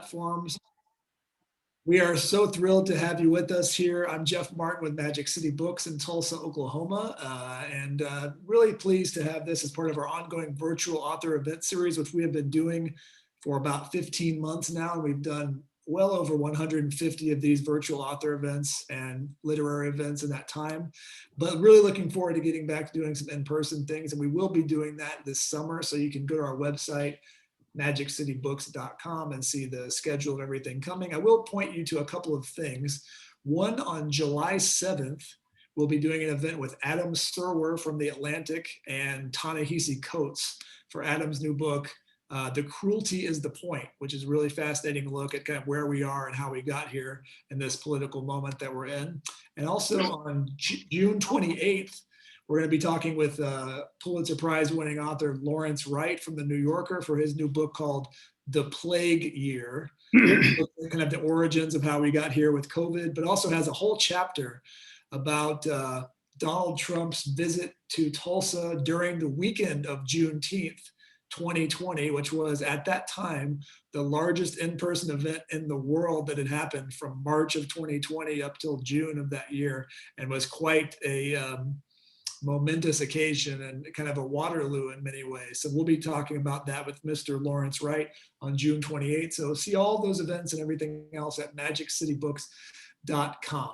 platforms. We are so thrilled to have you with us here. I'm Jeff Martin with Magic City Books in Tulsa, Oklahoma, and really pleased to have this as part of our ongoing virtual author event series, which we have been doing for about 15 months now. We've done well over 150 of these virtual author events and literary events in that time, but really looking forward to getting back to doing some in-person things. And we will be doing that this summer. So you can go to our website, magiccitybooks.com, and see the schedule and everything coming. I will point you to a couple of things. One, on July 7th, we'll be doing an event with Adam Serwer from The Atlantic and Ta-Nehisi Coates for Adam's new book, The Cruelty is the Point, which is a really fascinating look at kind of where we are and how we got here in this political moment that we're in. And also on June 28th, we're going to be talking with Pulitzer Prize winning author Lawrence Wright from The New Yorker for his new book called The Plague Year, kind of the origins of how we got here with COVID, but also has a whole chapter about Donald Trump's visit to Tulsa during the weekend of Juneteenth 2020, which was at that time the largest in-person event in the world that had happened from March of 2020 up till June of that year, and was quite a momentous occasion and kind of a Waterloo in many ways. So we'll be talking about that with Mr. Lawrence Wright on June 28th. So see all those events and everything else at magiccitybooks.com.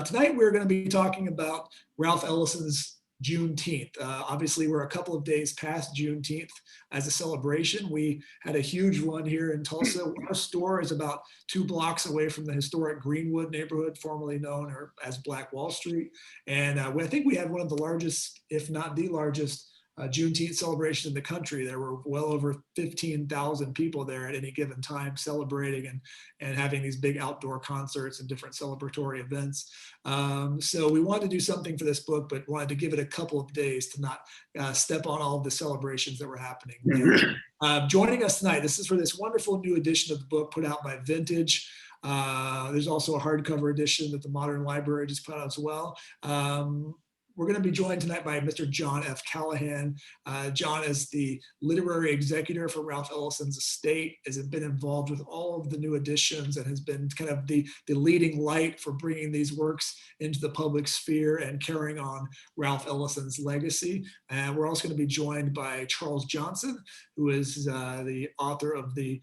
Tonight we're going to be talking about Ralph Ellison's Juneteenth. Obviously, we're a couple of days past Juneteenth as a celebration. We had a huge one here in Tulsa. Our store is about 2 blocks away from the historic Greenwood neighborhood, formerly known as Black Wall Street. And I think we had one of the largest, if not the largest, Juneteenth celebration in the country. There were well over 15,000 people there at any given time celebrating and having these big outdoor concerts and different celebratory events. So we wanted to do something for this book, but wanted to give it a couple of days to not step on all of the celebrations that were happening. Joining us tonight, this is for this wonderful new edition of the book put out by Vintage. There's also a hardcover edition that the Modern Library just put out as well. We're going to be joined tonight by Mr. John F. Callahan. John is the literary executor for Ralph Ellison's estate, has been involved with all of the new editions and has been kind of the leading light for bringing these works into the public sphere and carrying on Ralph Ellison's legacy. And we're also going to be joined by Charles Johnson, who is the author of the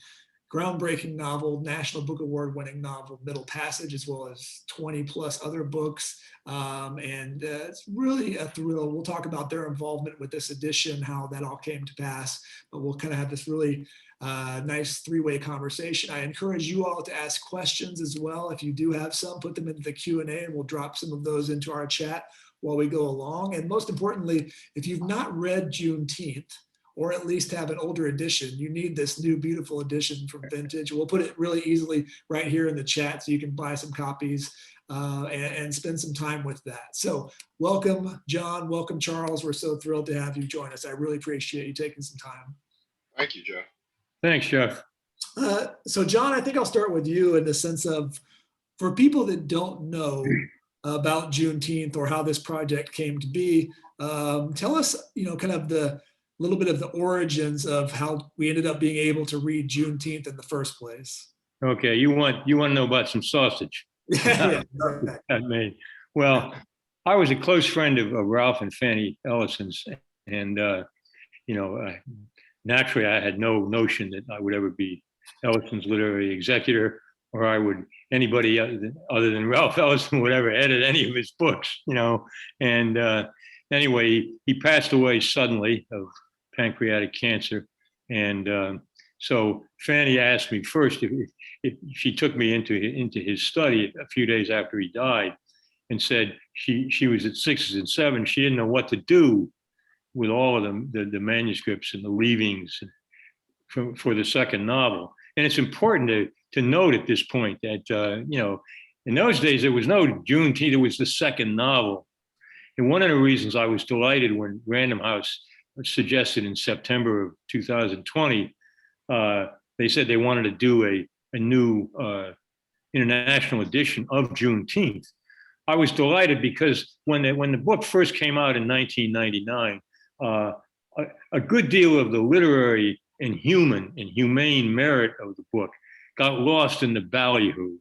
groundbreaking novel, National Book Award winning novel, Middle Passage, as well as 20 plus other books. It's really a thrill. We'll talk about their involvement with this edition, how that all came to pass, but we'll kind of have this really nice 3-way conversation. I encourage you all to ask questions as well. If you do have some, put them into the Q&A and we'll drop some of those into our chat while we go along. And most importantly, if you've not read Juneteenth, or at least have an older edition, you need this new beautiful edition from Vintage. We'll put it really easily right here in the chat so you can buy some copies and spend some time with that. So welcome, John, welcome, Charles. We're so thrilled to have you join us. I really appreciate you taking some time. Thank you, Jeff. Thanks, Jeff. So John, I think I'll start with you in the sense of, for people that don't know about Juneteenth or how this project came to be, tell us, kind of the little bit of the origins of how we ended up being able to read Juneteenth in the first place. Okay, you want to know about some sausage? Yeah, well, I was a close friend of Ralph and Fanny Ellison's, and naturally, I had no notion that I would ever be Ellison's literary executor, or anybody other than Ralph Ellison would ever edit any of his books, And anyway, he passed away suddenly of pancreatic cancer. And so Fanny asked me first if she took me into his study a few days after he died and said she was at 6s and 7s. She didn't know what to do with all of them, the manuscripts and the leavings for the second novel. And it's important to note at this point that, in those days, there was no Juneteenth, it was the second novel. And one of the reasons I was delighted when Random House suggested in September of 2020, they said they wanted to do a new international edition of Juneteenth. I was delighted because when the book first came out in 1999, a good deal of the literary and humane merit of the book got lost in the ballyhoo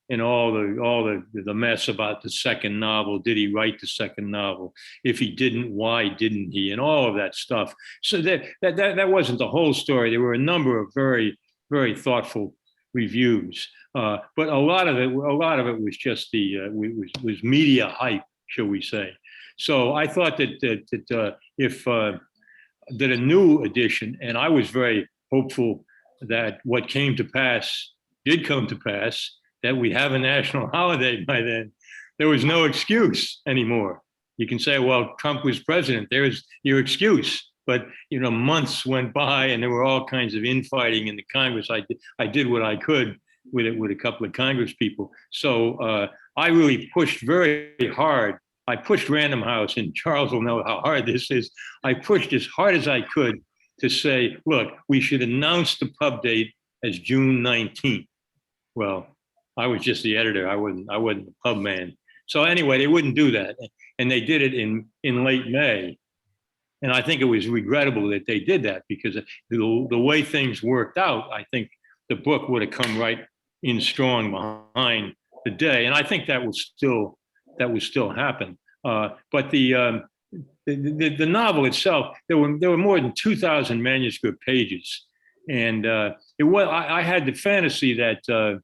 and all the mess about the second novel. Did he write the second novel? If he didn't, why didn't he? And all of that stuff. So that wasn't the whole story. There were a number of very, very thoughtful reviews, but a lot of it was just was media hype, shall we say? So I thought that if that a new edition, and I was very hopeful that what came to pass did come to pass, that we have a national holiday by then. There was no excuse anymore. You can say, well, Trump was president. There's your excuse. But, months went by and there were all kinds of infighting in the Congress. I did what I could with it with a couple of Congress people. So I really pushed very hard. I pushed Random House, and Charles will know how hard this is. I pushed as hard as I could to say, look, we should announce the pub date as June 19th. Well, I was just the editor. I wasn't the pub man. So anyway, they wouldn't do that. And they did it in late May. And I think it was regrettable that they did that, because the way things worked out, I think the book would have come right in strong behind the day. And I think that will still happen. But the novel itself, there were more than 2,000 manuscript pages. And I had the fantasy that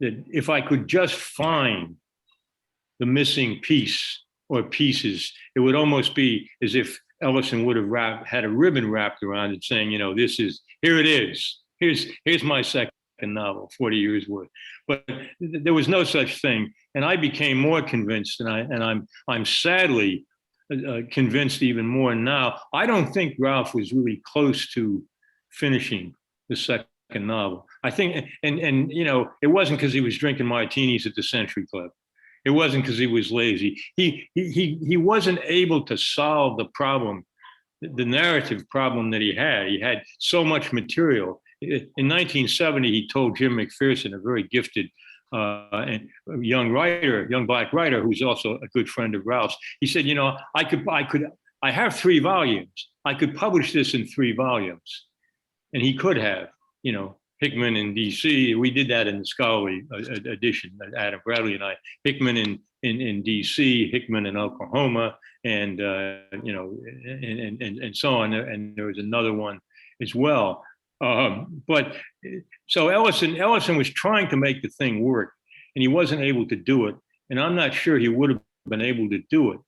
if I could just find the missing piece or pieces, it would almost be as if Ellison would have had a ribbon wrapped around it saying, here it is. Here's my second novel, 40 years worth. But there was no such thing. And I became more convinced, and I'm sadly convinced even more now. I don't think Ralph was really close to finishing the second novel. I think, and it wasn't because he was drinking martinis at the Century Club. It wasn't because he was lazy. He wasn't able to solve the problem, the narrative problem that he had. He had so much material. In 1970, he told Jim McPherson, a very gifted and young black writer, who's also a good friend of Ralph's. He said, I have 3 volumes. I could publish this in 3 volumes. And he could have, Hickman in DC. We did that in the scholarly edition, Adam Bradley and I. Hickman in DC, Hickman in Oklahoma, and so on. And there was another one as well. But so Ellison was trying to make the thing work, and he wasn't able to do it. And I'm not sure he would have been able to do it.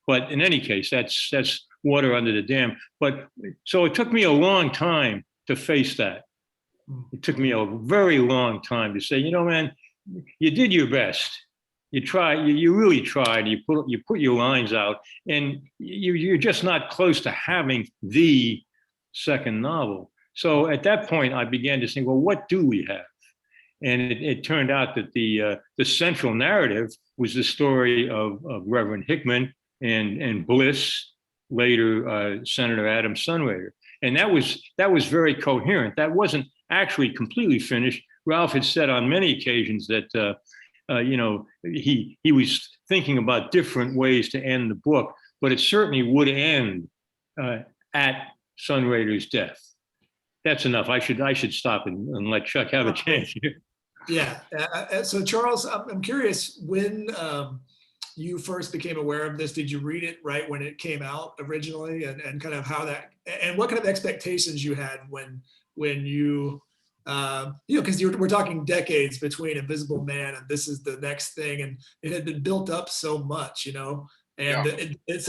But in any case, that's water under the dam. But so it took me a long time to face that. It took me a very long time to say, man, you did your best. You tried. You really tried. You put your lines out, and you're just not close to having the second novel. So at that point, I began to think, well, what do we have? And it turned out that the central narrative was the story of Reverend Hickman and Bliss, later Senator Adam Sunraider. And that was very coherent. That wasn't actually completely finished. Ralph had said on many occasions that he was thinking about different ways to end the book, but it certainly would end at Sunraider's death. That's enough. I should stop and let Chuck have a chance here. Yeah. So Charles, I'm curious, when you first became aware of this, did you read it right when it came out originally, and kind of how that, and what kind of expectations you had when you, because we're talking decades between Invisible Man and this is the next thing, and it had been built up so much, and yeah. It's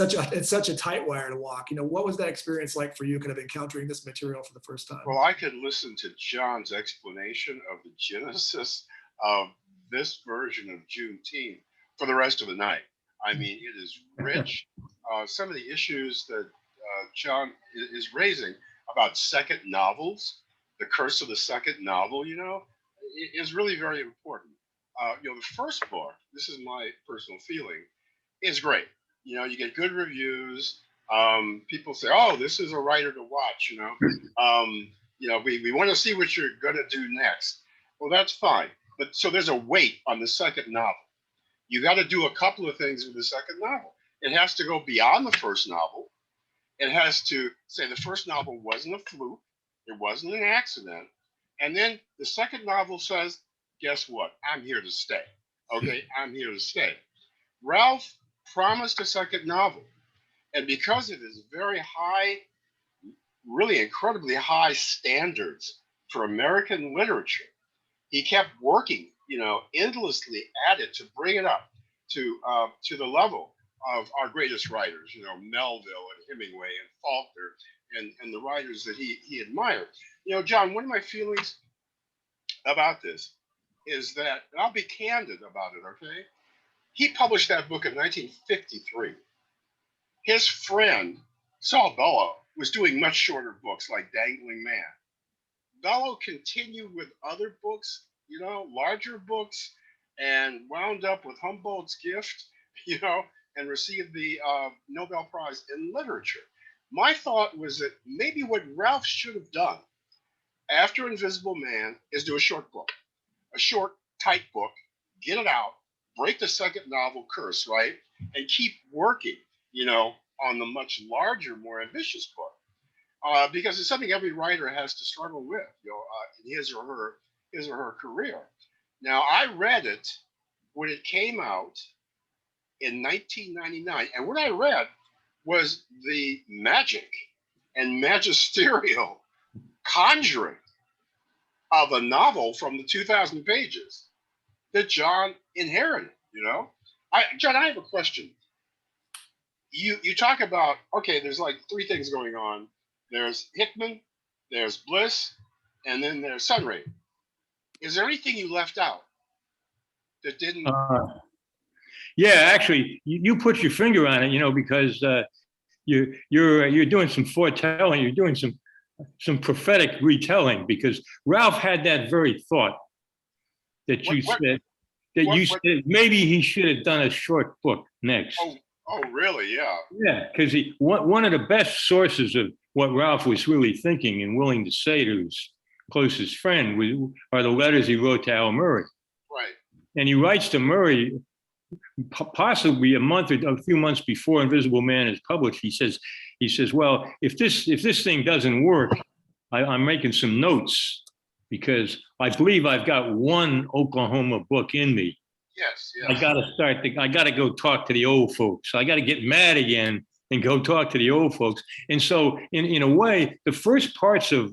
such a tight wire to walk. What was that experience like for you, kind of encountering this material for the first time? Well, I could listen to John's explanation of the genesis of this version of Juneteenth for the rest of the night. I mean, it is rich. Some of the issues that John is raising about second novels, the curse of the second novel, is really very important. The first book, this is my personal feeling, is great. You get good reviews. People say, "Oh, this is a writer to watch." We want to see what you're going to do next. Well, that's fine. But so there's a weight on the second novel. You got to do a couple of things with the second novel. It has to go beyond the first novel. It has to say the first novel wasn't a fluke. It wasn't an accident. And then the second novel says, guess what? I'm here to stay. Okay, I'm here to stay. Ralph promised a second novel. And because of his very high, really incredibly high standards for American literature, he kept working, endlessly at it to bring it up to the level of our greatest writers, Melville and Hemingway and Faulkner and the writers that he admired. John, one of my feelings about this is that, and I'll be candid about it, okay? He published that book in 1953. His friend, Saul Bellow, was doing much shorter books like Dangling Man. Bellow continued with other books, larger books, and wound up with Humboldt's Gift, and received the Nobel Prize in Literature. My thought was that maybe what Ralph should have done after Invisible Man is do a short book, a short, tight book, get it out, break the second novel curse, right? And keep working, on the much larger, more ambitious book. Because it's something every writer has to struggle with, in his or her career. Now, I read it when it came out in 1999, and what I read was the magic and magisterial conjuring of a novel from the 2,000 pages that John inherited. John, I have a question. You talk about, okay, there's like three things going on. There's Hickman, there's Bliss, and then there's Sunraider. Is there anything you left out that didn't? Yeah, actually, you put your finger on it, because you're doing some foretelling, you're doing some prophetic retelling, because Ralph had that very thought that you said maybe he should have done a short book next. Oh, really? Yeah. Yeah, because one of the best sources of what Ralph was really thinking and willing to say to his closest friend are the letters he wrote to Al Murray. Right. And he writes to Murray possibly a few months before Invisible Man is published. He says, well, if this thing doesn't work, I'm making some notes because I believe I've got one Oklahoma book in me. Yes. I got to go talk to the old folks. I got to get mad again and go talk to the old folks. And so in a way, the first parts of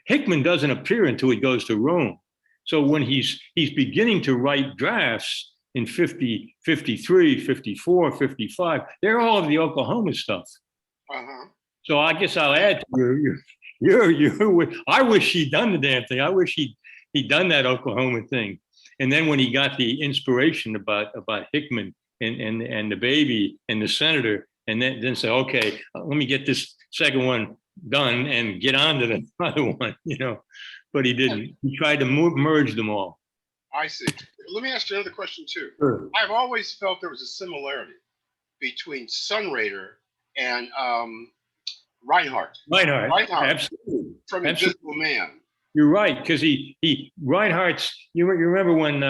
Hickman doesn't appear until he goes to Rome. So when he's beginning to write drafts in 50, 53, 54, 55, they're all of the Oklahoma stuff. Uh-huh. So I guess I'll add to your I wish he'd done the damn thing. I wish he'd done that Oklahoma thing. And then when he got the inspiration about Hickman and the baby and the senator, and then say, okay, let me get this second one done and get on to the other one, but he didn't. He tried to merge them all. I see. Let me ask you another question too. Sure. I've always felt there was a similarity between Sunraider and Reinhardt. Reinhardt, absolutely. From Invisible Man. You're right, because Reinhardt's. You remember when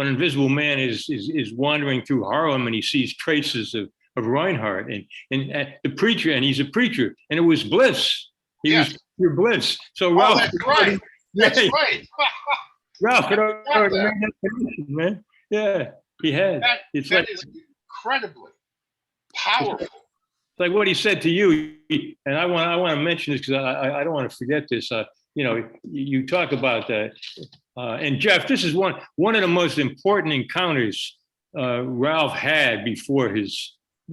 Invisible Man is wandering through Harlem and he sees traces of Reinhardt and the preacher, and he's a preacher, and it was Bliss. He was your Bliss. So Ralph. That's right. That's right. Ralph had already made that connection, man. Yeah, he had. That is incredibly powerful. It's like what he said to you, and I want to mention this because I don't want to forget this. You talk about that, and Jeff, this is one of the most important encounters Ralph had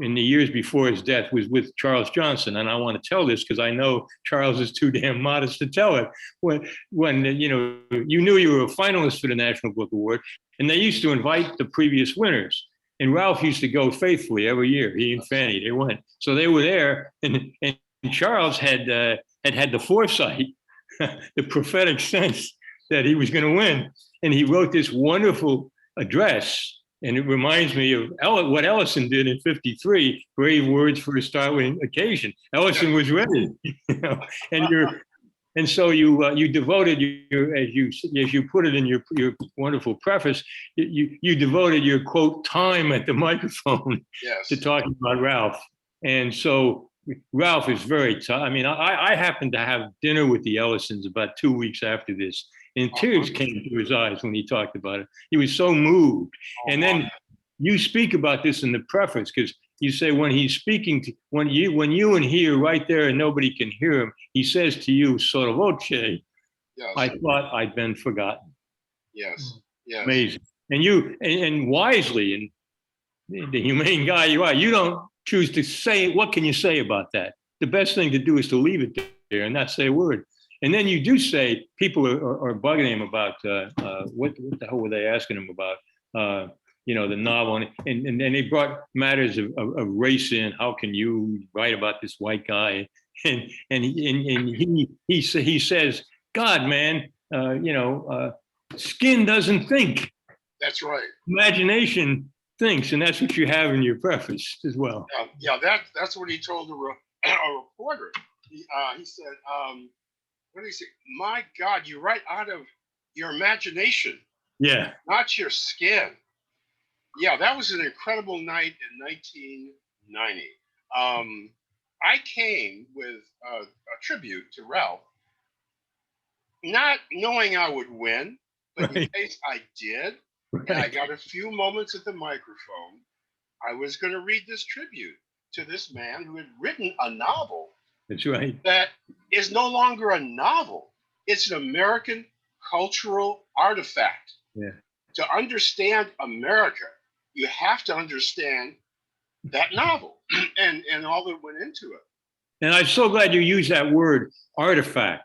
in the years before his death was with Charles Johnson, and I want to tell this because I know Charles is too damn modest to tell it. When you knew you were a finalist for the National Book Award, and they used to invite the previous winners. And Ralph used to go faithfully every year. He and Fanny, they went. So they were there, and Charles had the foresight, the prophetic sense that he was going to win. And he wrote this wonderful address. And it reminds me of what Ellison did in 53, brave words for a startling occasion. Ellison was ready, and so you devoted as you put it in your wonderful preface, you devoted your quote time at the microphone to talking about Ralph. And so Ralph is very tough. I mean, I happened to have dinner with the Ellisons about 2 weeks after this, and tears came to his eyes when he talked about it. He was so moved. And then you speak about this in the preface, because you say when he's speaking to, when you and he are right there and nobody can hear him, he says to you, sotto voce, Yes. I thought I'd been forgotten. Yes. Yes. Amazing. And you, and wisely, and the humane guy you are, you don't choose to say, what can you say about that? The best thing to do is to leave it there and not say a word. And then you do say, people are bugging him about, what the hell were they asking him about? You know, the novel, and they brought matters of race in. How can you write about this white guy? And he says, God, man, you know, skin doesn't think. That's right. Imagination thinks, and that's what you have in your preface as well. Yeah, that's what he told a reporter. He said, what did he say? My God, you write out of your imagination, Yeah. not your skin. Yeah, that was an incredible night in 1990. I came with a tribute to Ralph, not knowing I would win, but in case I did, and I got a few moments at the microphone, I was going to read this tribute to this man who had written a novel. That's right. That is no longer a novel. It's an American cultural artifact. Yeah. To understand America, you have to understand that novel and all that went into it. And I'm so glad you used that word, artifact,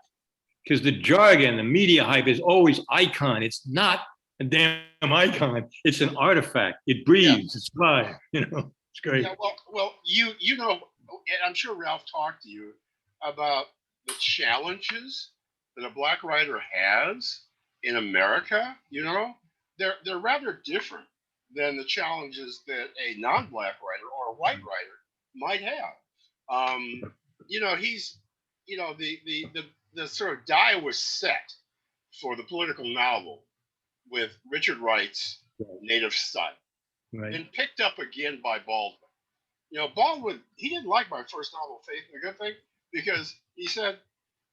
because the jargon, the media hype is always icon. It's not a damn icon. It's an artifact. It breathes. It's alive. You know, it's great. Yeah, well, you know, and I'm sure Ralph talked to you about the challenges that a Black writer has in America. You know, they're rather different than the challenges that a non-Black writer or a white writer might have. You know, he's, you know, the sort of die was set for the political novel with Richard Wright's Native Son, Right. and picked up again by Baldwin. You know, Baldwin, he didn't like my first novel, Faith and the Good Thing, because he said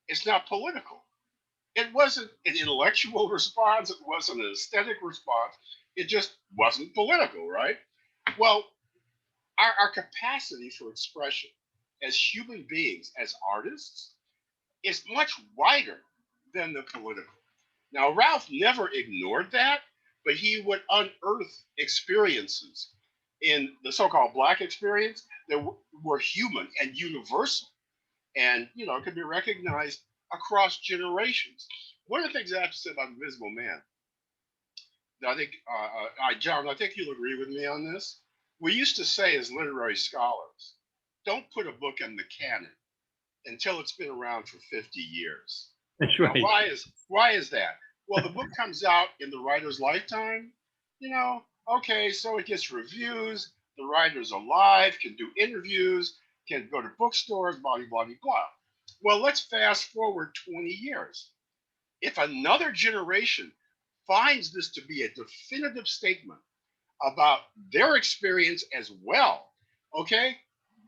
it's not political. It wasn't an intellectual response. It wasn't an aesthetic response. It just wasn't political, right? Well, our capacity for expression as human beings, as artists, is much wider than the political. Now, Ralph never ignored that, but he would unearth experiences in the so-called Black experience that were human and universal, and you know, could be recognized across generations. One of the things I have to say about Invisible Man, that I think, John, I think you'll agree with me on this. We used to say as literary scholars, don't put a book in the canon until it's been around for 50 years. That's right. Now, why is that? Well, the book comes out in the writer's lifetime, you know, okay, so it gets reviews, the writer's alive, can do interviews, can go to bookstores, blah, blah, blah, blah. Well, let's fast forward 20 years. If another generation finds this to be a definitive statement about their experience as well, okay,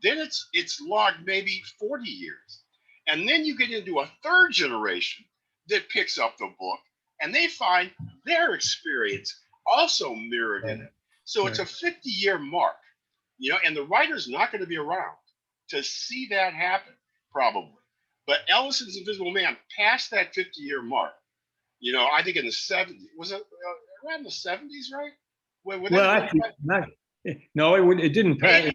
then it's logged maybe 40 years. And then you get into a third generation that picks up the book and they find their experience also mirrored in it. So it's a 50-year mark, you know, and the writer's not going to be around to see that happen, probably. But Ellison's Invisible Man passed that 50-year mark. You know, I think in the 70s, was it around the 70s, right? Well, actually, no, it didn't pass.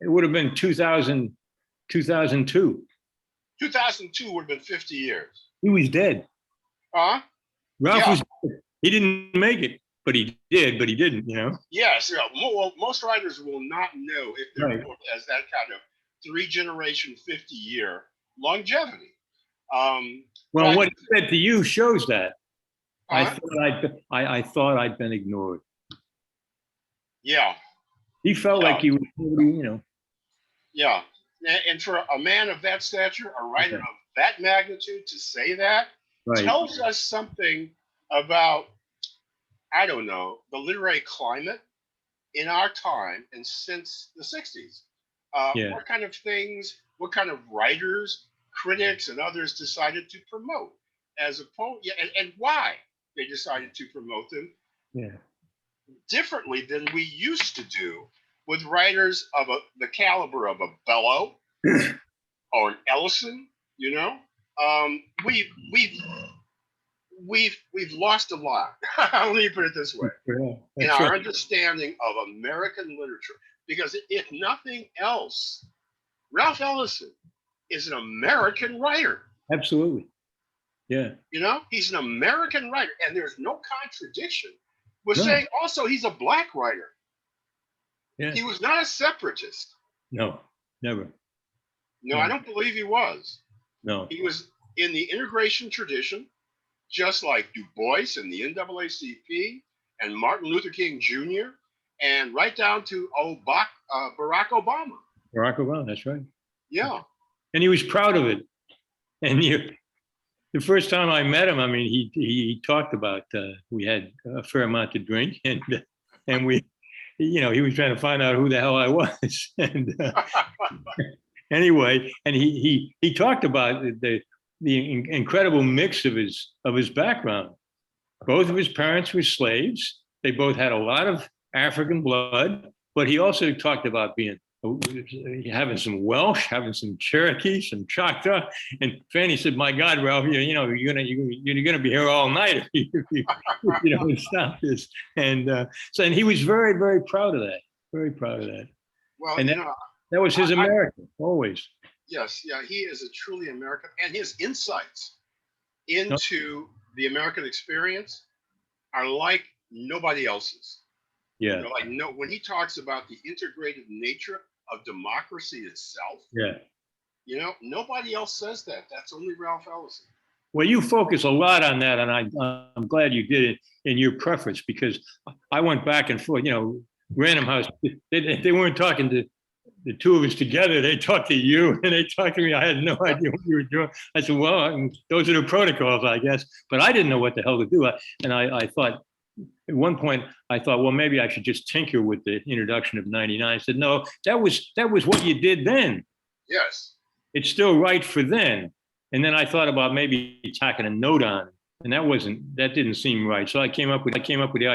It would have been 2000, 2002. 2002 would have been 50 years. He was dead. Huh? Ralph was dead. He didn't make it, but he did, but he didn't, you know? Yes. Yeah. Well, most writers will not know if their book has that kind of 3-generation, 50-year longevity. Well, what he said to you shows that. Huh? I thought I'd been ignored. Yeah. He felt like he was, you know. Yeah. And for a man of that stature, a writer of that magnitude to say that tells us something about, I don't know, the literary climate in our time and since the 60s. What kind of things what kind of writers, critics, and others decided to promote as opposed, and why they decided to promote them Yeah. differently than we used to do with writers of the caliber of a Bellow or an Ellison. You know, we've lost a lot. Let me put it this way: Yeah, in that's our right. understanding of American literature, because if nothing else, Ralph Ellison is an American writer. Absolutely. Yeah. You know, he's an American writer, and there's no contradiction with No. saying also he's a black writer. Yeah. He was not a separatist. No, never. No, I don't believe he was. No. He was in the integration tradition, just like Du Bois and the NAACP and Martin Luther King Jr. and right down to Barack Obama. Barack Obama, that's right. Yeah. And he was proud of it. And the first time I met him, I mean, he talked about, we had a fair amount to drink, and we, you know, he was trying to find out who the hell I was. And anyway, and he talked about the incredible mix of his background. Both of his parents were slaves. They both had a lot of African blood, but he also talked about having some Welsh, having some Cherokee, some Choctaw. And Fanny said, "My God, Ralph, you know, you're gonna be here all night if you don't stop this." And and he was very, very proud of that. Very proud of that. Well, and that was his American, always. Yes, yeah, he is a truly American, and his insights into the American experience are like nobody else's. Yeah. You know, like when he talks about the integrated nature of democracy itself. Yeah. You know, nobody else says that. That's only Ralph Ellison. Well, you focus a lot on that, and I'm glad you did it in your preface, because I went back and forth. You know, Random House, they weren't talking to the two of us together. They talked to you, and they talked to me. I had no idea what you were doing. I said, "Well, those are the protocols, I guess." But I didn't know what the hell to do. I thought, at one point, I thought, well, maybe I should just tinker with the introduction of 99. I said, no, that was what you did then. Yes. It's still right for then. And then I thought about maybe tacking a note on it, and that didn't seem right. So I came up with the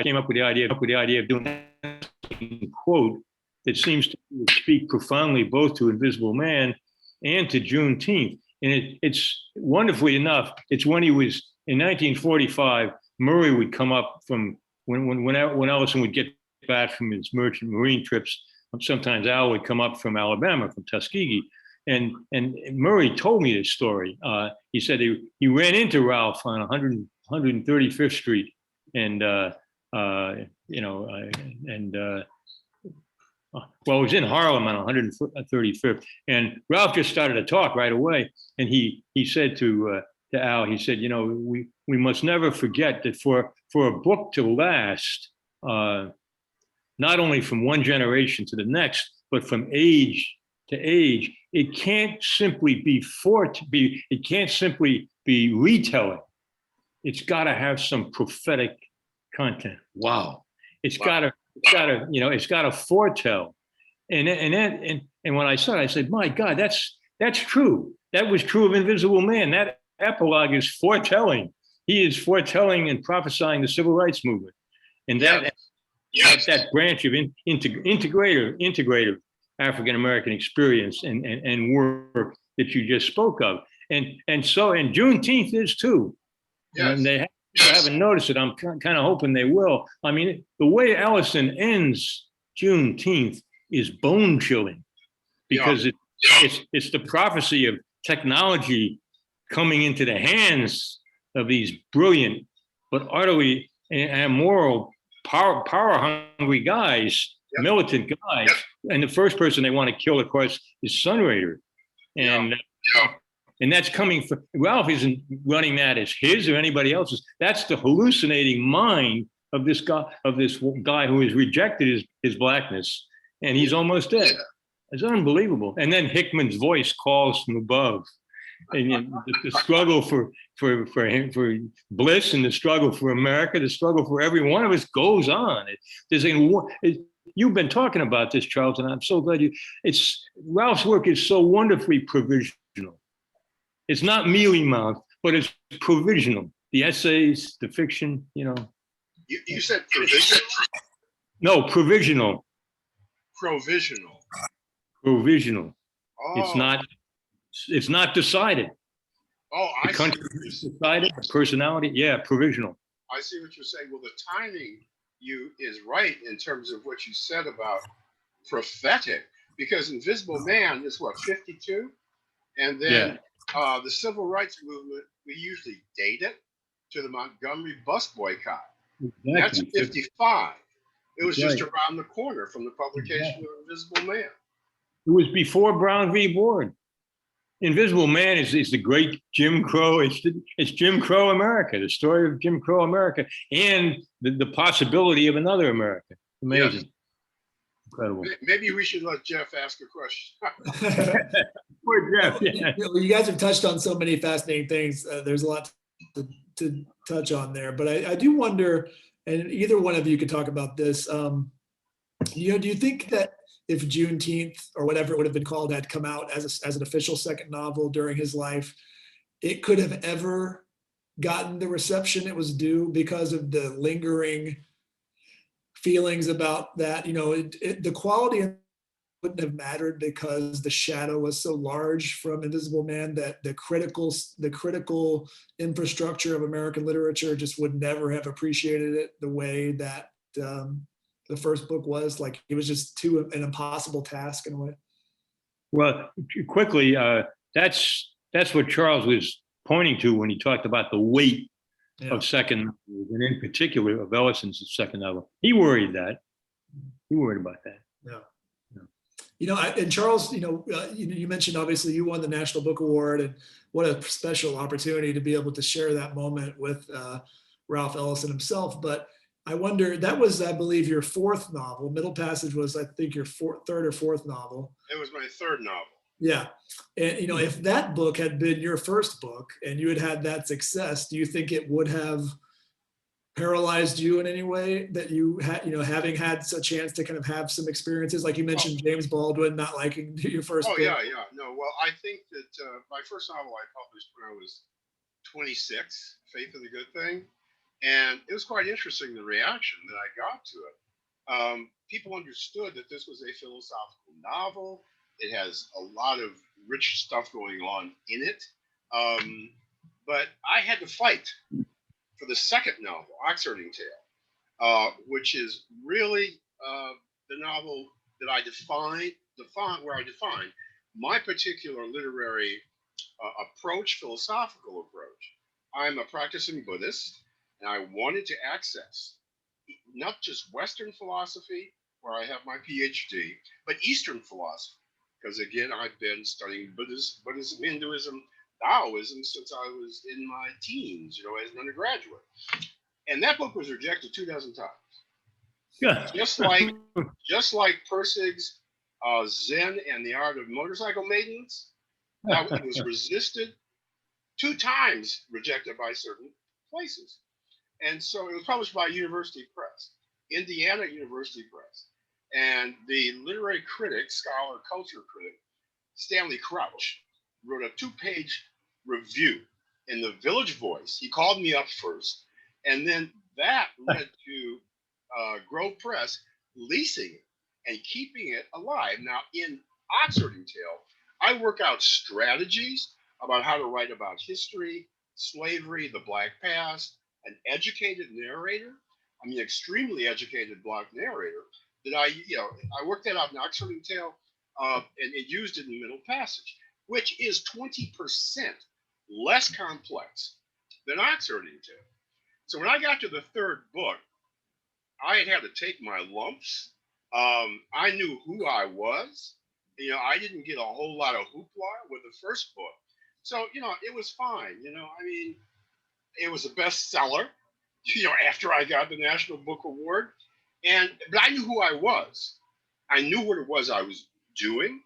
idea of doing a quote that seems to speak profoundly both to Invisible Man and to Juneteenth. And it's wonderfully enough, it's when he was in 1945. Murray would come up from when Ellison would get back from his merchant marine trips. Sometimes Al would come up from Alabama, from Tuskegee, and Murray told me this story. He said he ran into Ralph on 135th Street, and well, it was in Harlem on 135th, and Ralph just started to talk right away, and he said to Al, he said, you know, we must never forget that for a book to last, not only from one generation to the next, but from age to age, it can't simply be retelling. It's got to have some prophetic content. Wow. It's got to foretell. And when I saw it, I said, my God, that's true. That was true of Invisible Man. That epilogue is foretelling. He is foretelling and prophesying the civil rights movement. And that branch of integrative African-American experience and work that you just spoke of. And Juneteenth is too. Yes. And they haven't noticed it. I'm kind of hoping they will. I mean, the way Ellison ends Juneteenth is bone chilling, because it's the prophecy of technology coming into the hands of these brilliant but utterly immoral, power-hungry guys, militant guys. And the first person they want to kill, of course, is Sunraider. And that's coming from, Ralph isn't running that as his or anybody else's. That's the hallucinating mind of this guy who has rejected his blackness, and he's almost dead. It's unbelievable. And then Hickman's voice calls from above. And the struggle for Bliss, and the struggle for America, the struggle for every one of us goes on. you've been talking about this, Charles, and I'm so glad Ralph's work is so wonderfully provisional. It's not mealy mouth, but it's provisional. The essays, the fiction, You said provision? No, provisional. Provisional. Provisional. Oh. It's not decided. Oh, The I see. country is decided, the personality, yeah, provisional. I see what you're saying. Well, the timing is right in terms of what you said about prophetic, because Invisible Man is what, 52? And then the civil rights movement, we usually date it to the Montgomery bus boycott. Exactly. That's 55. It was just Right. around the corner from the publication of Invisible Man. It was before Brown v. Board. Invisible Man is the great Jim Crow. It's Jim Crow America, the story of Jim Crow America, and the possibility of another America. Amazing. Yes. Incredible. Maybe we should let Jeff ask a question. Poor Jeff, yeah. You guys have touched on so many fascinating things. There's a lot to touch on there, but I do wonder, and either one of you could talk about this. Do you think that if Juneteenth or whatever it would have been called had come out as an official second novel during his life, it could have ever gotten the reception it was due because of the lingering feelings about that? The quality wouldn't have mattered because the shadow was so large from Invisible Man that the critical infrastructure of American literature just would never have appreciated it the way that the first book was. Like, it was just an impossible task in a way. Well, quickly, that's what Charles was pointing to when he talked about the weight of second novels, and in particular of Ellison's second novel. He worried about that. Yeah. And Charles, you mentioned obviously you won the National Book Award, and what a special opportunity to be able to share that moment with Ralph Ellison himself. But I wonder, that was, I believe, your fourth novel. Middle Passage was, I think, your third or fourth novel. It was my third novel. Yeah. And, if that book had been your first book and you had had that success, do you think it would have paralyzed you in any way, that you had, having had a chance to kind of have some experiences, like you mentioned, James Baldwin not liking your first book? Yeah. No, well, I think that my first novel I published when I was 26, Faith of the Good Thing. And it was quite interesting, the reaction that I got to it. People understood that this was a philosophical novel. It has a lot of rich stuff going on in it. But I had to fight for the second novel, Oxfording Tale, which is really the novel that I define my particular literary philosophical approach. I'm a practicing Buddhist, and I wanted to access not just Western philosophy, where I have my PhD, but Eastern philosophy. Because again, I've been studying Buddhism, Hinduism, Taoism since I was in my teens, as an undergraduate. And that book was rejected 2 dozen times. Yeah. Just like Persig's Zen and the Art of Motorcycle Maidens, that one was resisted 2 times, rejected by certain places. And so it was published by University Press, Indiana University Press. And the literary critic, scholar, culture critic, Stanley Crouch, wrote a 2-page review in the Village Voice. He called me up first, and then that led to Grove Press leasing it and keeping it alive. Now, in Oxfording Tale, I work out strategies about how to write about history, slavery, the Black past, an educated narrator, extremely educated Black narrator, that I worked that out in Oxfording Tale, and it used it in the Middle Passage, which is 20% less complex than Oxfording Tale. So when I got to the third book, I had to take my lumps. I knew who I was. I didn't get a whole lot of hoopla with the first book. So, it was fine. It was a bestseller, after I got the National Book Award. But I knew who I was. I knew what it was I was doing,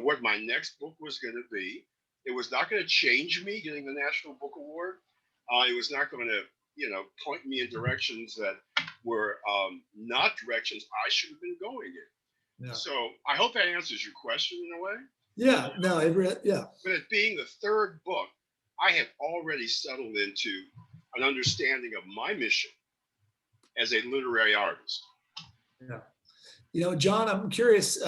what my next book was going to be. It was not going to change me getting the National Book Award. It was not going to, point me in directions that were not directions I should have been going in. Yeah. So I hope that answers your question in a way. Yeah. No. Yeah. But it being the third book, I have already settled into an understanding of my mission as a literary artist. Yeah. You know, John, I'm curious.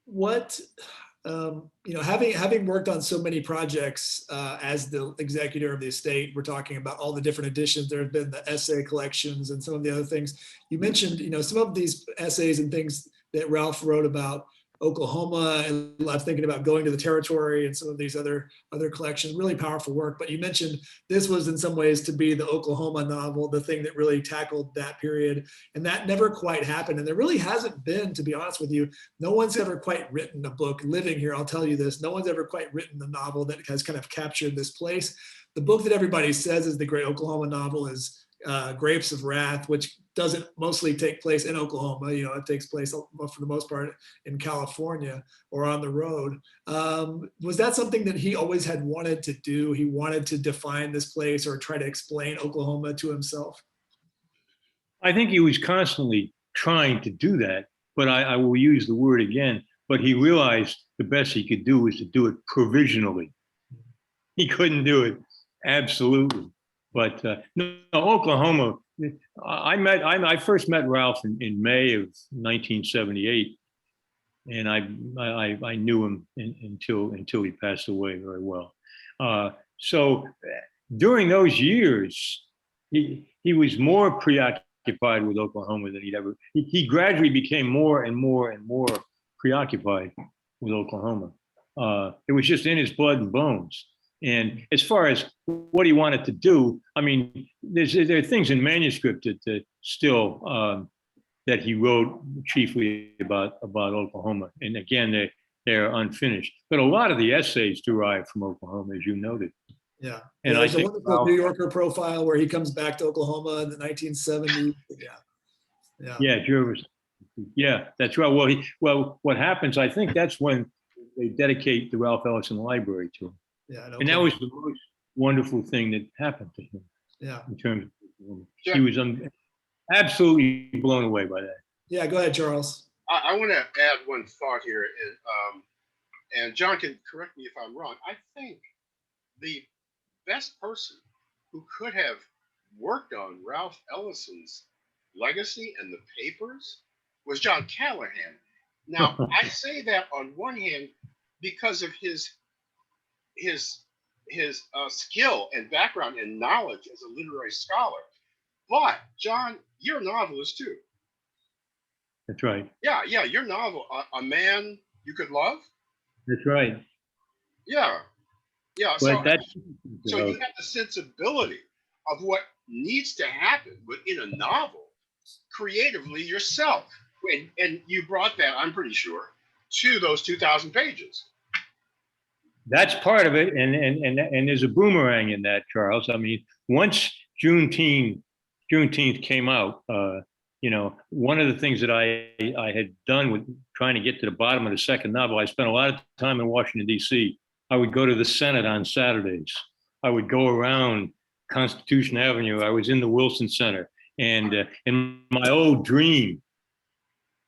What you know, having worked on so many projects as the executor of the estate, we're talking about all the different editions. There have been the essay collections and some of the other things. You mentioned, you know, some of these essays and things that Ralph wrote about Oklahoma, and I'm thinking about going to the territory and some of these other collections, really powerful work. But you mentioned this was in some ways to be the Oklahoma novel, the thing that really tackled that period. And that never quite happened. And there really hasn't been, to be honest with you, no one's ever quite written a book living here. I'll tell you this, no one's ever quite written a novel that has kind of captured this place. The book that everybody says is the great Oklahoma novel is Grapes of Wrath, which doesn't mostly take place in Oklahoma. You know, it takes place for the most part in California or on the road. Was that something that he always had wanted to do? He wanted to define this place or try to explain Oklahoma to himself? I think he was constantly trying to do that, but I will use the word again, but he realized the best he could do was to do it provisionally. He couldn't do it absolutely. But no, Oklahoma, I first met Ralph in May of 1978, and I knew him until he passed away very well. So during those years, he was more preoccupied with Oklahoma than he'd ever. He gradually became more and more and more preoccupied with Oklahoma. It was just in his blood and bones. And as far as what he wanted to do, I mean, there are things in manuscript that still that he wrote chiefly about Oklahoma. And again, they're unfinished. But a lot of the essays derive from Oklahoma, as you noted. Yeah. And there's I think a wonderful New Yorker profile where he comes back to Oklahoma in the 1970s. Yeah. Yeah. Jervis. Yeah, that's right. Well, what happens, I think that's when they dedicate the Ralph Ellison Library to him. Yeah, and that was the most wonderful thing that happened to him. Yeah. In terms of, he was absolutely blown away by that. Yeah, go ahead, Charles. I want to add one thought here, and John can correct me if I'm wrong. I think the best person who could have worked on Ralph Ellison's legacy and the papers was John Callahan. Now, I say that on one hand because of his skill and background and knowledge as a literary scholar. But John, you're a novelist too. That's right. Yeah, your novel, A Man You Could Love. That's right. Yeah. But so you have the sensibility of what needs to happen within a novel creatively yourself. And you brought that, I'm pretty sure, to those 2,000 pages. That's part of it, and there's a boomerang in that, Charles. I mean, once Juneteenth came out, one of the things that I had done with trying to get to the bottom of the second novel, I spent a lot of time in Washington, D.C. I would go to the Senate on Saturdays. I would go around Constitution Avenue. I was in the Wilson Center, and my old dream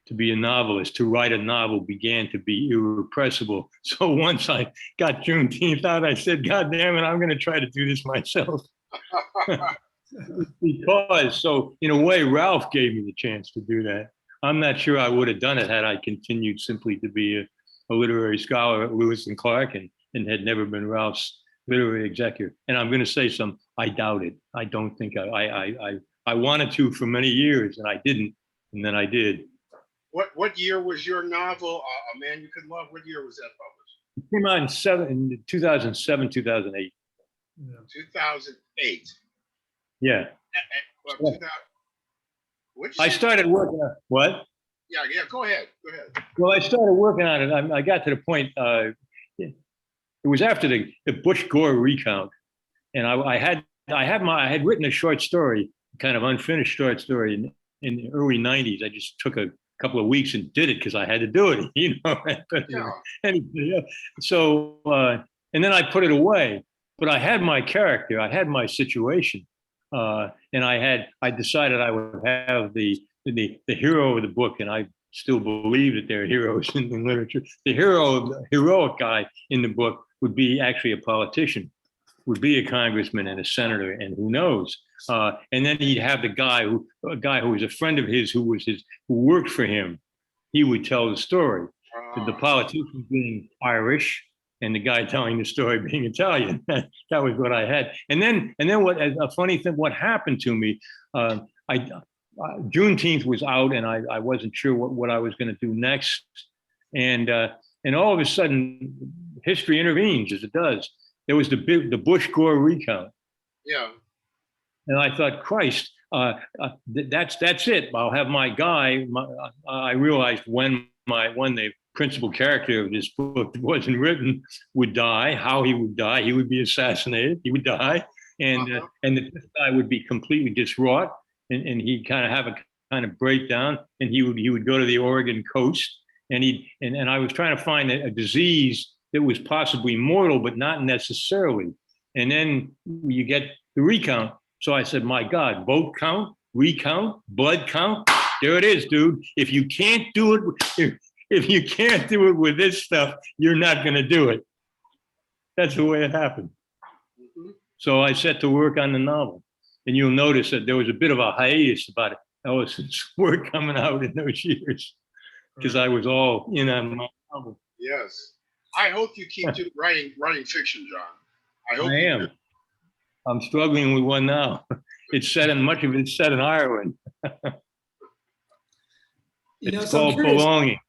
to be a novelist, to write a novel, began to be irrepressible. So once I got Juneteenth out, I said, God damn it, I'm going to try to do this myself. Because, so in a way, Ralph gave me the chance to do that. I'm not sure I would have done it had I continued simply to be a literary scholar at Lewis and Clark and had never been Ralph's literary executor. And I'm going to say I doubt it. I don't think I wanted to for many years, and I didn't, and then I did. What year was your novel, A Man You Could Love? What year was that published? It came out in 2007, 2008. Yeah. 2008. Yeah. I started working on what? Yeah, go ahead. Well, I started working on it. I got to the point, it was after the Bush Gore recount. And I had written a short story, kind of unfinished short story in the early 90s. I just took a couple of weeks and did it because I had to do it, So, and then I put it away. But I had my character, I had my situation. And I decided I would have the hero of the book, and I still believe that there are heroes in literature. The heroic guy in the book would be actually a politician, would be a congressman and a senator, and who knows. And then he'd have a guy who was a friend of his, who worked for him. He would tell the story. The politician being Irish, and the guy telling the story being Italian. That was what I had. And then what a funny thing, what happened to me, Juneteenth was out, and I wasn't sure what I was going to do next. And all of a sudden, history intervenes, as it does. There was the Bush-Gore recount. Yeah. And I thought, Christ, that's it. I'll have my guy. I realized when the principal character of this book that wasn't written would die, how he would die. He would be assassinated. He would die, and this guy would be completely distraught, and he'd kind of have a kind of breakdown, and he would go to the Oregon coast, and I was trying to find a disease that was possibly mortal, but not necessarily. And then you get the recount. So I said, my God, vote count, recount, blood count. There it is, dude. If you can't do it, if you can't do it with this stuff, you're not going to do it. That's the way it happened. So I set to work on the novel. And you'll notice that there was a bit of a hiatus about Ellison's work coming out in those years, because I was all in on my novel. Yes. I hope you keep writing fiction, John. I hope I am. do. I'm struggling with one now. Much of it's set in Ireland. It's called Belonging.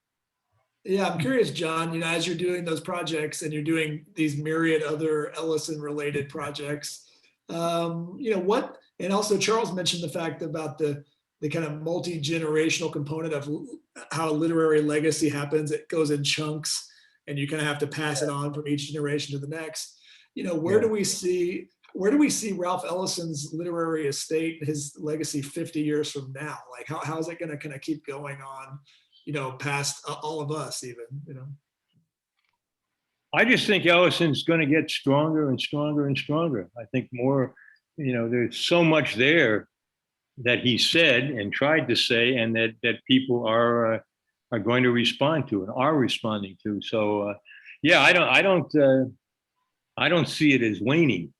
Yeah, I'm curious, John, as you're doing those projects and you're doing these myriad other Ellison related projects, what, and also Charles mentioned the fact about the kind of multi-generational component of how literary legacy happens. It goes in chunks and you kind of have to pass it on from each generation to the next. Where do we see Ralph Ellison's literary estate, his legacy 50 years from now? Like how is it going to kind of keep going on, past all of us even, I just think Ellison's going to get stronger and stronger and stronger. I think more, there's so much there that he said and tried to say, and that people are going to respond to and are responding to. So, I don't see it as waning.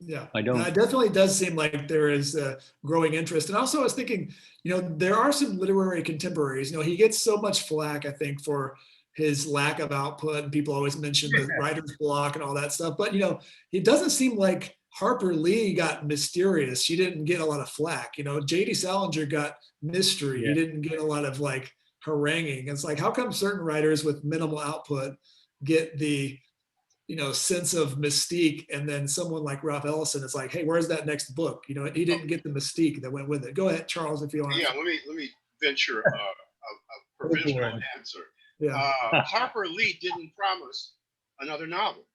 Yeah, I don't. It definitely does seem like there is a growing interest. And also I was thinking, there are some literary contemporaries. He gets so much flack, I think, for his lack of output, and people always mention the writer's block and all that stuff. But, it doesn't seem like Harper Lee got mysterious. She didn't get a lot of flack. J.D. Salinger got mystery. Yeah. He didn't get a lot of haranguing. It's like, how come certain writers with minimal output get the sense of mystique, and then someone like Ralph Ellison is like, hey, where's that next book? He didn't get the mystique that went with it. Go ahead, Charles, if you want. Yeah, let me venture a provisional answer. Yeah. Harper Lee didn't promise another novel.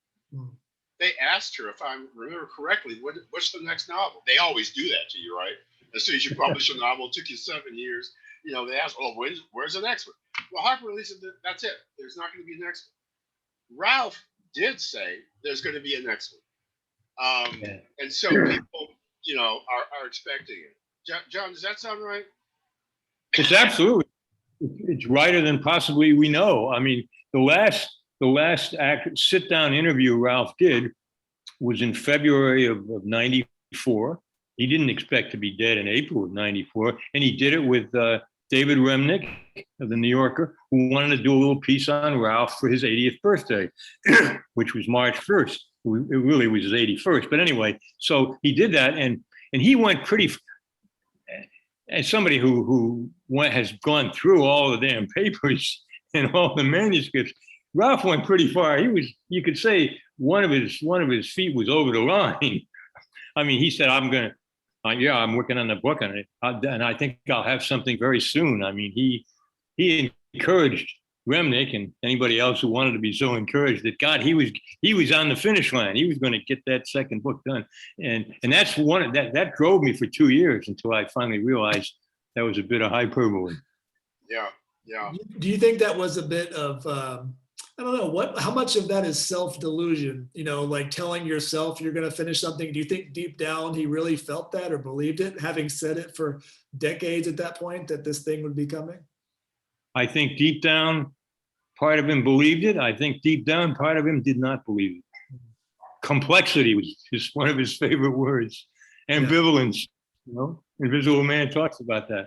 They asked her, if I remember correctly, what's the next novel? They always do that to you, right? As soon as you publish a novel, it took you 7 years. They ask, oh, where's the next one? Well, Harper Lee said, that's it. There's not going to be a next one. Ralph did say there's going to be a next one. And so people, are expecting it. John, does that sound right? It's absolutely. It's righter than possibly we know. I mean, the last sit-down interview Ralph did was in February of 94. He didn't expect to be dead in April of 94. And he did it with David Remnick of the New Yorker, who wanted to do a little piece on Ralph for his 80th birthday, which was March 1st. It really was his 81st. But anyway, so he did that, and he went pretty, as somebody who has gone through all the damn papers and all the manuscripts, Ralph went pretty far. You could say one of his feet was over the line. I mean, he said, I'm working on the book on it, and I think I'll have something very soon. I mean, he encouraged Remnick and anybody else who wanted to be so encouraged that God, he was on the finish line. He was going to get that second book done, and that's that drove me for 2 years until I finally realized that was a bit of hyperbole. Yeah. Do you think that was a bit of I don't know how much of that is self-delusion, like telling yourself you're going to finish something. Do you think deep down he really felt that or believed it, having said it for decades at that point, that this thing would be coming? I think deep down, part of him believed it. I think deep down, part of him did not believe it. Complexity was just one of his favorite words. Ambivalence, Invisible Man talks about that.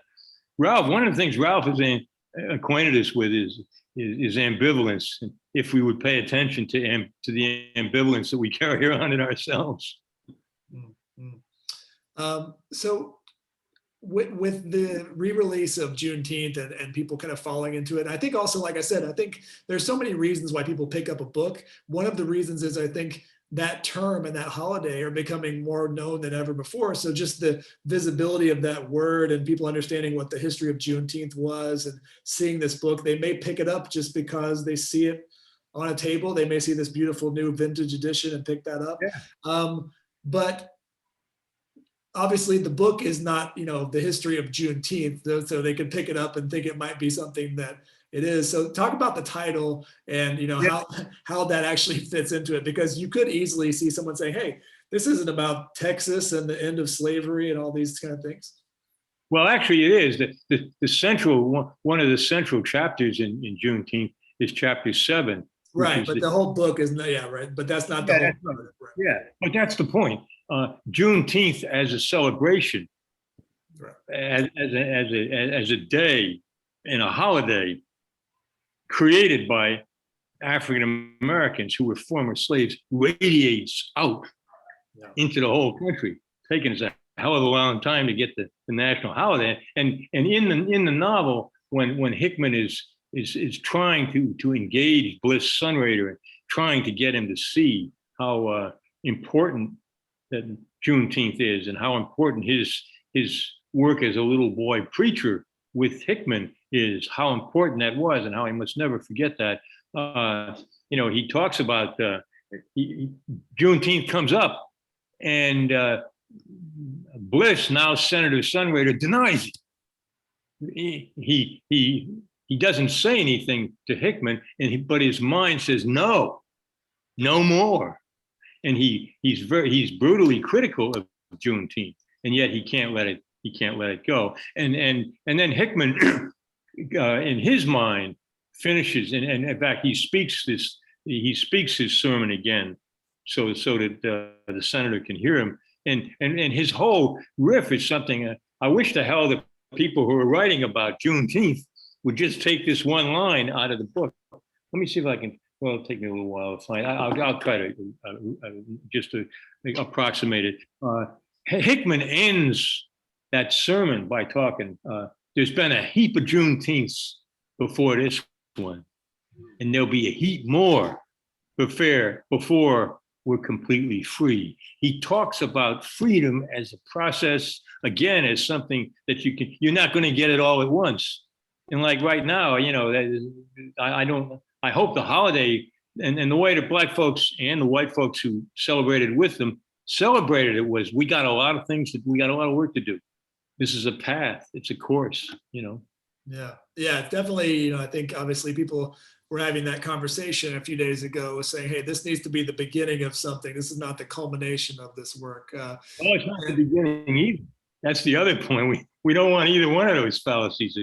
Ralph, one of the things Ralph has acquainted us with is ambivalence. If we would pay attention to the ambivalence that we carry around in ourselves. So with the re-release of Juneteenth and people kind of falling into it, I think also, like I said, I think there's so many reasons why people pick up a book. One of the reasons is I think that term and that holiday are becoming more known than ever before. So just the visibility of that word and people understanding what the history of Juneteenth was and seeing this book, they may pick it up just because they see it on a table. They may see this beautiful new vintage edition and pick that up. Yeah. But obviously the book is not, the history of Juneteenth, so they can pick it up and think it might be something that it is. So talk about the title and how that actually fits into it, because you could easily see someone say, hey, this isn't about Texas and the end of slavery and all these kind of things. Well, actually it is. The central one of the central chapters in Juneteenth is chapter 7. Right, but the whole book is right. But that's not the whole right. Yeah, but that's the point. Juneteenth as a celebration, right, as a day and a holiday created by African Americans who were former slaves, radiates out into the whole country. Taking us a hell of a long time to get the national holiday. And in the novel, when Hickman is trying to engage Bliss Sunraider, trying to get him to see how important that Juneteenth is and how important his work as a little boy preacher with Hickman is, how important that was and how he must never forget that. He talks about Juneteenth comes up and Bliss, now Senator Sunraider, denies it. He doesn't say anything to Hickman, but his mind says no more. And he's brutally critical of Juneteenth, and yet he can't let it go. And then Hickman, in his mind, finishes, and in fact he speaks his sermon again, so that the senator can hear him. And his whole riff is something. I wish to hell the people who are writing about Juneteenth would just take this one line out of the book. Let me see if I can. Well, it'll take me a little while to find. I'll try to just to approximate it. Hickman ends that sermon by talking. There's been a heap of Juneteenths before this one, and there'll be a heap more before we're completely free. He talks about freedom as a process, again, as something that you're not going to get it all at once. And like right now, I hope the holiday and the way the black folks and the white folks who celebrated with them celebrated it was, we got a lot of work to do. This is a path. It's a course, Yeah, definitely. I think obviously people were having that conversation a few days ago saying, hey, this needs to be the beginning of something. This is not the culmination of this work. It's not the beginning either. That's the other point. We don't want either one of those fallacies.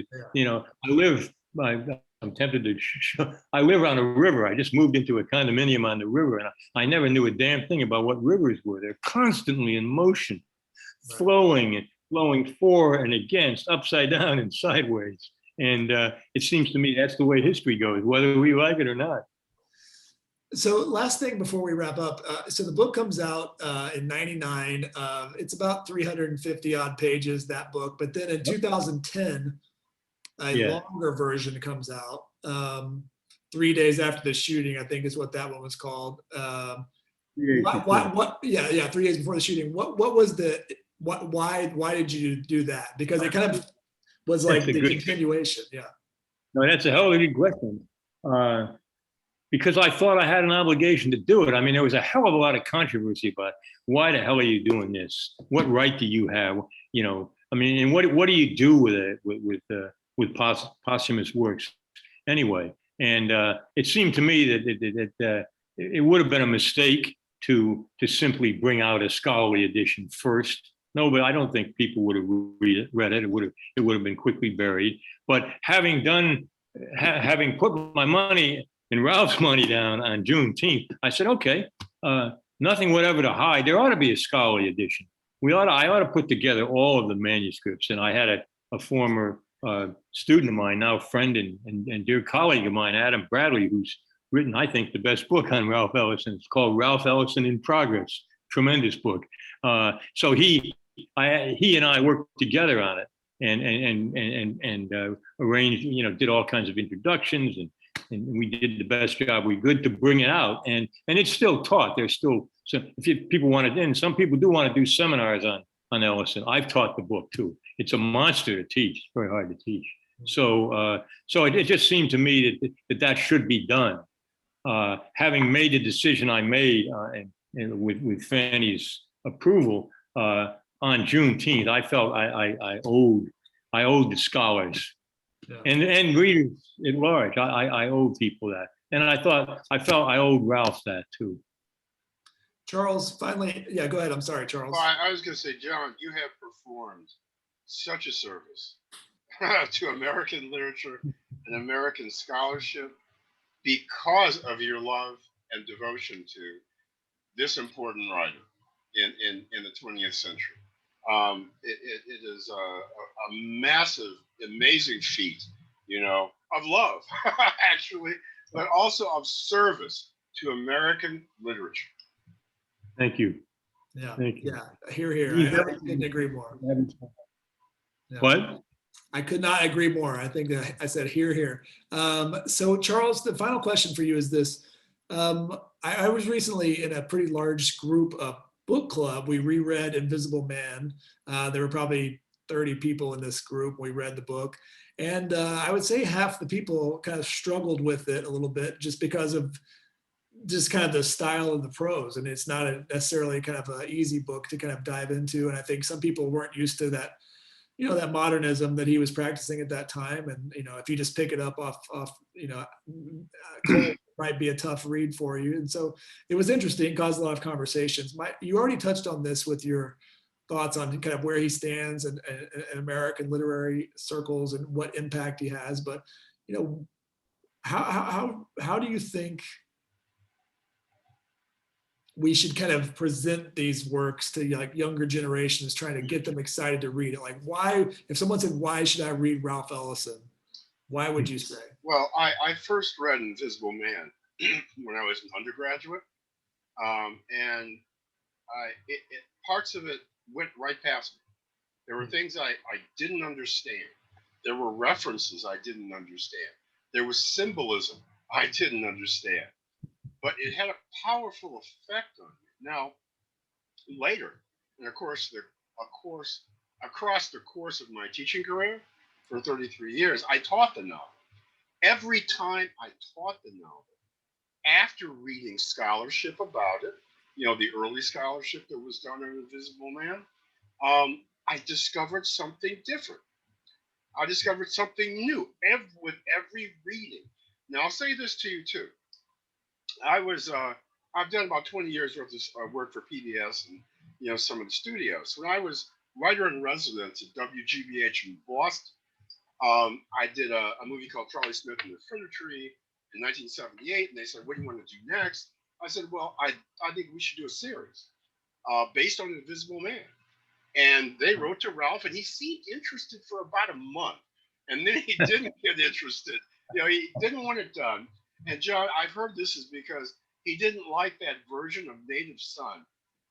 I'm tempted to show, I live on a river. I just moved into a condominium on the river, and I never knew a damn thing about what rivers were. They're constantly in motion, right, flowing for and against, upside down and sideways. And it seems to me that's the way history goes, whether we like it or not. So last thing before we wrap up. So the book comes out in '99. It's about 350 odd pages, that book. But then in 2010, a longer version comes out 3 days after the shooting, I think is what that one was called. 3 days before the shooting. What was why did you do that? Because it kind of was like the continuation. Yeah. No, that's a hell of a good question. Because I thought I had an obligation to do it. I mean, there was a hell of a lot of controversy about why the hell are you doing this? What right do you have? And what do you do with it, with posthumous works anyway? And it seemed to me that it would have been a mistake to simply bring out a scholarly edition first. No, but I don't think people would have read it. It would have been quickly buried. But having put my money and Ralph's money down on Juneteenth, I said, okay, nothing whatever to hide. There ought to be a scholarly edition. I ought to put together all of the manuscripts. And I had a former student of mine, now friend and dear colleague of mine, Adam Bradley, who's written, I think, the best book on Ralph Ellison. It's called Ralph Ellison in Progress. Tremendous book. So he and I worked together on it and arranged, did all kinds of introductions and we did the best job we could to bring it out. And it's still taught. There's still, so if people want to, and some people do want to do seminars on Ellison. I've taught the book too. It's a monster to teach. It's very hard to teach. So it just seemed to me that should be done. Having made the decision I made and with Fanny's approval on Juneteenth, I felt I owed the scholars and readers at large. I owed people that, and I felt I owed Ralph that too. Charles, finally, yeah, go ahead. I'm sorry, Charles. Well, I was going to say, John, you have performed such a service to American literature and American scholarship because of your love and devotion to this important writer in the 20th century. It is a massive, amazing feat, of love, actually, but also of service to American literature. Thank you. Yeah. Thank you. Yeah. Here. I couldn't agree more. Yeah. What? I could not agree more. I think that I said here. So Charles, the final question for you is this. I was recently in a pretty large group book club. We reread Invisible Man. There were probably 30 people in this group. We read the book. And I would say half the people kind of struggled with it a little bit just because of just kind of the style of the prose. And it's not necessarily kind of an easy book to kind of dive into. And I think some people weren't used to that, that modernism that he was practicing at that time. And, if you just pick it up off it might be a tough read for you. And so it was interesting, caused a lot of conversations. You already touched on this with your thoughts on kind of where he stands in American literary circles and what impact he has. But, how do you think we should kind of present these works to younger generations, trying to get them excited to read it? Like, why, if someone said, why should I read Ralph Ellison? Why would you say? Well, I first read Invisible Man when I was an undergraduate. And parts of it went right past me. There were things I didn't understand. There were references I didn't understand. There was symbolism I didn't understand. But it had a powerful effect on me. Now, later, and across the course of my teaching career for 33 years, I taught the novel. Every time I taught the novel, after reading scholarship about it, the early scholarship that was done on Invisible Man, I discovered something different. I discovered something new with every reading. Now, I'll say this to you too. I've done about 20 years worth of work for PBS and, some of the studios. When I was writer in residence at WGBH in Boston, I did a movie called Charlie Smith and the Fruit Tree in 1978. And they said, what do you want to do next? I said, well, I think we should do a series based on Invisible Man. And they wrote to Ralph, and he seemed interested for about a month. And then he didn't get interested. He didn't want it done. And John, I've heard this is because he didn't like that version of Native Son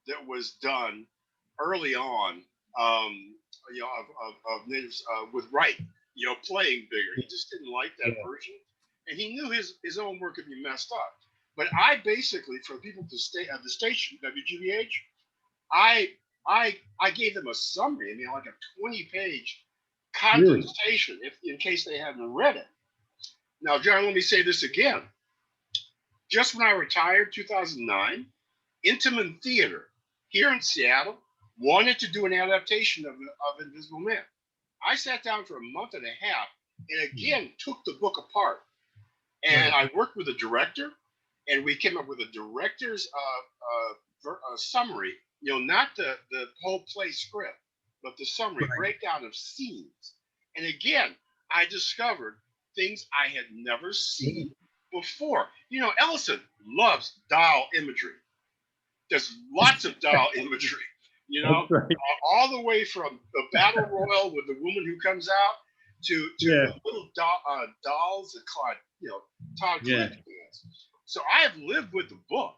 that was done early on, of natives with Wright, playing bigger. He just didn't like that version, and he knew his own work could be messed up. But I basically, for people to stay at the station WGBH, I gave them a summary. Like a 20-page condensation, in case they hadn't read it. Now, John, let me say this again. Just when I retired, 2009, Intiman Theater here in Seattle wanted to do an adaptation of Invisible Man. I sat down for a month and a half and again took the book apart And I worked with a director, and we came up with a director's summary. You know, not the whole play script, but the summary breakdown of scenes. And again, I discovered things I had never seen before. You know, Ellison loves doll imagery. There's lots of doll imagery, you know, all the way from the battle royal with the woman who comes out to the little dolls that Todd Cliff has. So I have lived with the book,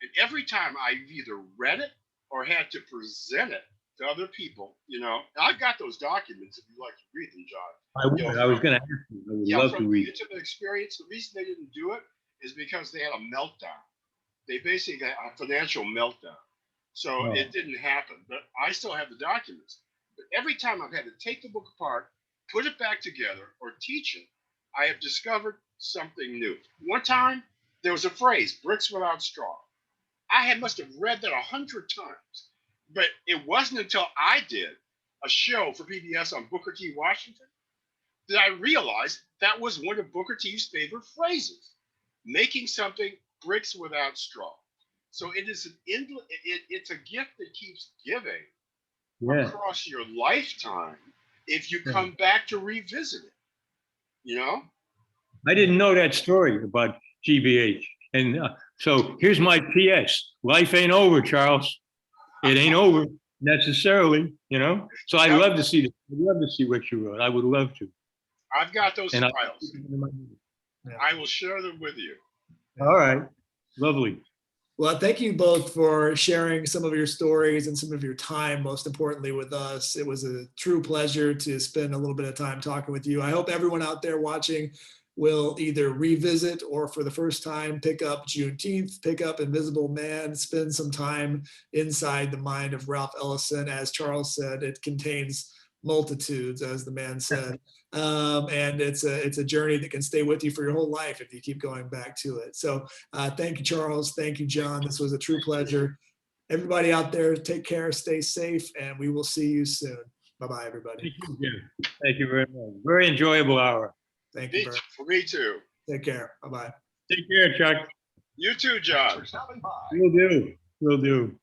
and every time I've either read it or had to present it to other people, you know, and I've got those documents if you'd like to read them, John. I would. I was going to ask you. I would love to read. From the experience, the reason they didn't do it is because they had a meltdown. They basically had a financial meltdown. So it didn't happen. But I still have the documents. But every time I've had to take the book apart, put it back together, or teach it, I have discovered something new. One time, there was a phrase, bricks without straw. Must have read that 100 times. But it wasn't until I did a show for PBS on Booker T. Washington that I realized that was one of Booker T's favorite phrases, making something bricks without straw. So it is it's a gift that keeps giving across your lifetime if you come back to revisit it, you know? I didn't know that story about GBH. And so here's my PS. Life ain't over, Charles. It ain't over necessarily, you know? So I'd love to see this. I'd love to see what you wrote. I would love to. I've got those files. I will share them with you. All right. Lovely. Well, thank you both for sharing some of your stories and some of your time, most importantly, with us. It was a true pleasure to spend a little bit of time talking with you. I hope everyone out there watching will either revisit or for the first time pick up Juneteenth, pick up Invisible Man, spend some time inside the mind of Ralph Ellison. As Charles said, it contains multitudes, as the man said. And it's a journey that can stay with you for your whole life if you keep going back to it. So thank you, Charles. Thank you, John. This was a true pleasure. Everybody out there, take care, stay safe, and we will see you soon. Bye-bye, everybody. Thank you, Jim. Thank you very much. Very enjoyable hour. Thank you. For me too. Take care. Bye-bye. Take care, Chuck. You too, John. Will do. Will do.